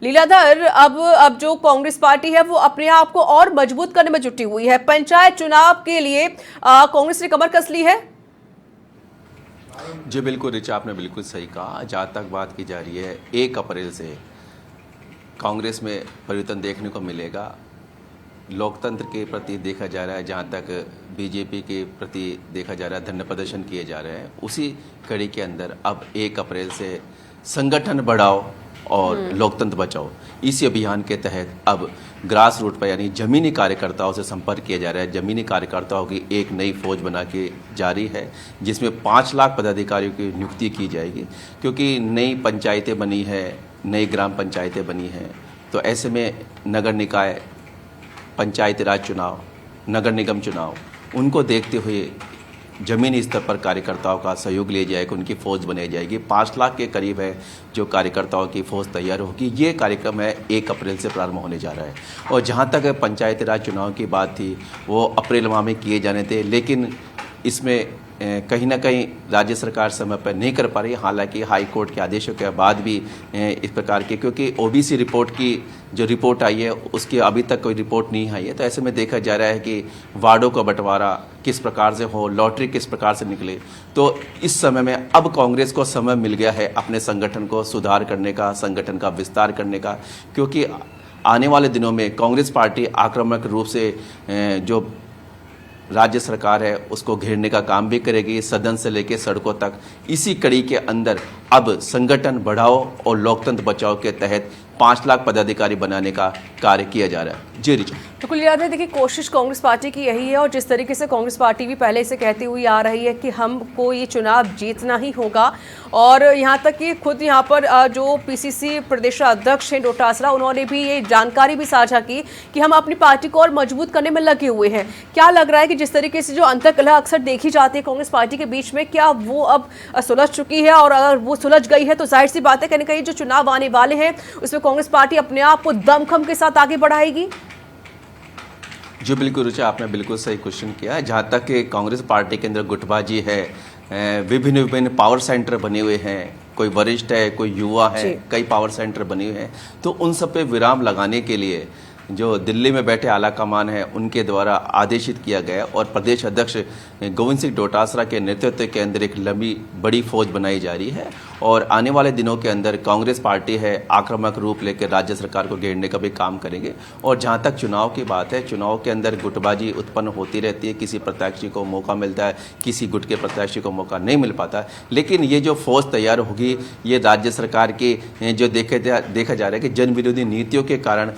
लीलाधर, अब जो कांग्रेस पार्टी है वो अपने आप को और मजबूत करने में जुटी हुई है। पंचायत चुनाव के लिए कांग्रेस ने कमर कस ली है। जी बिल्कुल रिचा, आपने बिल्कुल सही कहा। जहाँ तक बात की जा रही है 1 अप्रैल से कांग्रेस में परिवर्तन देखने को मिलेगा। लोकतंत्र के प्रति देखा जा रहा है, जहाँ तक बीजेपी के प्रति देखा जा रहा है, धरना प्रदर्शन किए जा रहे हैं। उसी कड़ी के अंदर अब 1 अप्रैल से संगठन बढ़ाओ और लोकतंत्र बचाओ, इसी अभियान के तहत अब ग्रास रूट पर यानी ज़मीनी कार्यकर्ताओं से संपर्क किया जा रहा है। ज़मीनी कार्यकर्ताओं की एक नई फौज बना के जारी है, जिसमें 5 लाख पदाधिकारियों की नियुक्ति की जाएगी। क्योंकि नई पंचायतें बनी है, नई ग्राम पंचायतें बनी हैं, तो ऐसे में नगर निकाय, पंचायती राज चुनाव, नगर निगम चुनाव, उनको देखते हुए ज़मीनी स्तर पर कार्यकर्ताओं का सहयोग लिया जाएगा, उनकी फ़ौज बनाई जाएगी। 5 लाख के करीब है जो कार्यकर्ताओं की फ़ौज तैयार होगी। ये कार्यक्रम है 1 अप्रैल से प्रारंभ होने जा रहा है। और जहाँ तक पंचायती राज चुनाव की बात थी, वो अप्रैल माह में किए जाने थे, लेकिन इसमें कहीं ना कहीं राज्य सरकार समय पर नहीं कर पा रही। हालांकि हाई कोर्ट के आदेशों के बाद भी इस प्रकार के, क्योंकि ओबीसी रिपोर्ट की जो रिपोर्ट आई है उसकी अभी तक कोई रिपोर्ट नहीं आई है, तो ऐसे में देखा जा रहा है कि वार्डों का बंटवारा किस प्रकार से हो, लॉटरी किस प्रकार से निकले। तो इस समय में अब कांग्रेस को समय मिल गया है अपने संगठन को सुधार करने का, संगठन का विस्तार करने का, क्योंकि आने वाले दिनों में कांग्रेस पार्टी आक्रामक रूप से जो राज्य सरकार है उसको घेरने का काम भी करेगी, सदन से लेकर सड़कों तक। इसी कड़ी के अंदर अब संगठन बढ़ाओ और लोकतंत्र बचाओ के तहत 5 लाख पदाधिकारी बनाने का कार्य किया जा रहा है। जी रिचा, बिल्कुल याद है। देखिए, कोशिश कांग्रेस पार्टी की यही है और जिस तरीके से कांग्रेस पार्टी भी पहले से कहती हुई आ रही है कि हमको ये चुनाव जीतना ही होगा। और यहाँ तक कि खुद यहाँ पर जो पीसीसी प्रदेश अध्यक्ष हैं डोटासरा, उन्होंने भी ये जानकारी भी साझा की कि हम अपनी पार्टी को और मजबूत करने में लगे हुए हैं। क्या लग रहा है कि जिस तरीके से जो अंतर्कलह अक्सर देखी जाती है कांग्रेस पार्टी के बीच में, क्या वो अब सुलझ चुकी है? और अगर वो सुलझ गई है तो जाहिर सी बात है कहीं ना कहीं जो चुनाव आने वाले हैं उसमें कांग्रेस पार्टी अपने आप को दमखम के साथ आगे बढ़ाएगी। जी बिल्कुल रुचि, आपने बिल्कुल सही क्वेश्चन किया है। जहाँ तक कि कांग्रेस पार्टी के अंदर गुटबाजी है, विभिन्न विभिन्न पावर सेंटर बने हुए हैं, कोई वरिष्ठ है, कोई युवा है, कई पावर सेंटर बने हुए हैं, तो उन सब पे विराम लगाने के लिए जो दिल्ली में बैठे आला कमान है उनके द्वारा आदेशित किया गया और प्रदेश अध्यक्ष गोविंद सिंह डोटासरा के नेतृत्व के अंदर एक लंबी बड़ी फौज बनाई जा रही है। और आने वाले दिनों के अंदर कांग्रेस पार्टी है आक्रामक रूप लेकर राज्य सरकार को घेरने का भी काम करेंगे। और जहाँ तक चुनाव की बात है, चुनाव के अंदर गुटबाजी उत्पन्न होती रहती है, किसी प्रत्याशी को मौका मिलता है, किसी गुट के प्रत्याशी को मौका नहीं मिल पाता। लेकिन ये जो फौज तैयार होगी, ये राज्य सरकार की जो देखा जा रहा है कि जन विरोधी नीतियों के कारण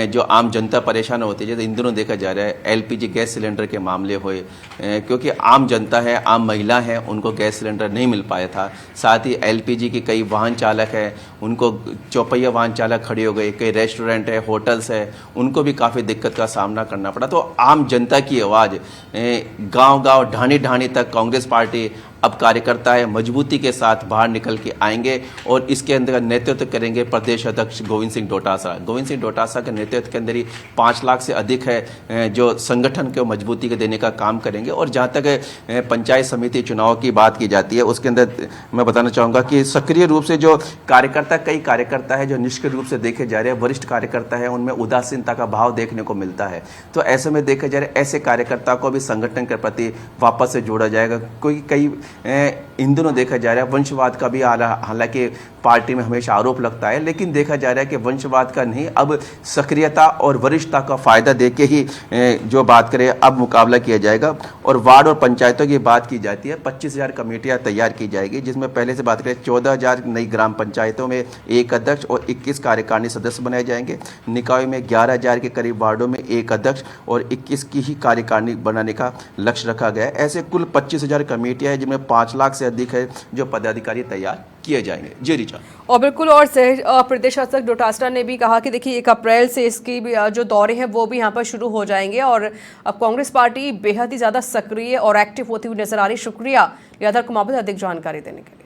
जो आम जनता परेशान होती है। जैसे इन दिनों देखा जा रहा है एलपीजी गैस सिलेंडर के मामले हुए, क्योंकि आम जनता है, आम महिला है, उनको गैस सिलेंडर नहीं मिल पाया था। साथ ही एलपीजी के कई वाहन चालक है, उनको चौपहिया वाहन चालक खड़े हो गए, कई रेस्टोरेंट है, होटल्स है, उनको भी काफ़ी दिक्कत का सामना करना पड़ा। तो आम जनता की आवाज़ गांव-गांव, ढाणी-ढाणी तक कांग्रेस पार्टी अब कार्यकर्ता है मजबूती के साथ बाहर निकल के आएंगे और इसके अंदर नेतृत्व करेंगे प्रदेश अध्यक्ष गोविंद सिंह डोटासरा। गोविंद सिंह डोटासरा के नेतृत्व के अंदर ही 5 लाख से अधिक है जो संगठन को मजबूती के देने का काम करेंगे। और जहाँ तक पंचायत समिति चुनाव की बात की जाती है, उसके अंदर मैं बताना चाहूँगा कि सक्रिय रूप से जो कार्यकर्ता, कई कार्यकर्ता है जो निष्क्रिय रूप से देखे जा रहे हैं, वरिष्ठ कार्यकर्ता है, उनमें उदासीनता का भाव देखने को मिलता है। तो ऐसे में देखे जा रहे ऐसे कार्यकर्ता को भी संगठन के प्रति वापस से जोड़ा जाएगा। कोई कई इन दिनों देखा जा रहा है वंशवाद का भी आ रहा, हालांकि पार्टी में हमेशा आरोप लगता है, लेकिन देखा जा रहा है कि वंशवाद का नहीं, अब सक्रियता और वरिष्ठता का फायदा देके ही जो बात करें अब मुकाबला किया जाएगा। और वार्ड और पंचायतों की बात की जाती है, 25,000 कमेटियां तैयार की जाएगी, जिसमें पहले से बात करें 14,000 नई ग्राम पंचायतों में 1 अध्यक्ष और 21 कार्यकारिणी सदस्य बनाए जाएंगे। निकायों में 11,000 के करीब वार्डों में 1 अध्यक्ष और 21 की ही कार्यकारिणी बनाने का लक्ष्य रखा गया है। ऐसे कुल 25,000 कमेटियां हैं, जिनमें 5 लाख से अधिक है जो पदाधिकारी तैयार किए जाएंगे। जी रिचा, और बिल्कुल, और प्रदेश अध्यक्ष डोटासरा ने भी कहा कि देखिए 1 अप्रैल से इसकी जो दौरे हैं वो भी यहाँ पर शुरू हो जाएंगे और अब कांग्रेस पार्टी बेहद ही ज़्यादा सक्रिय और एक्टिव होती हुई नजर आ रही। शुक्रिया यादव कुमार, अधिक जानकारी देने के लिए।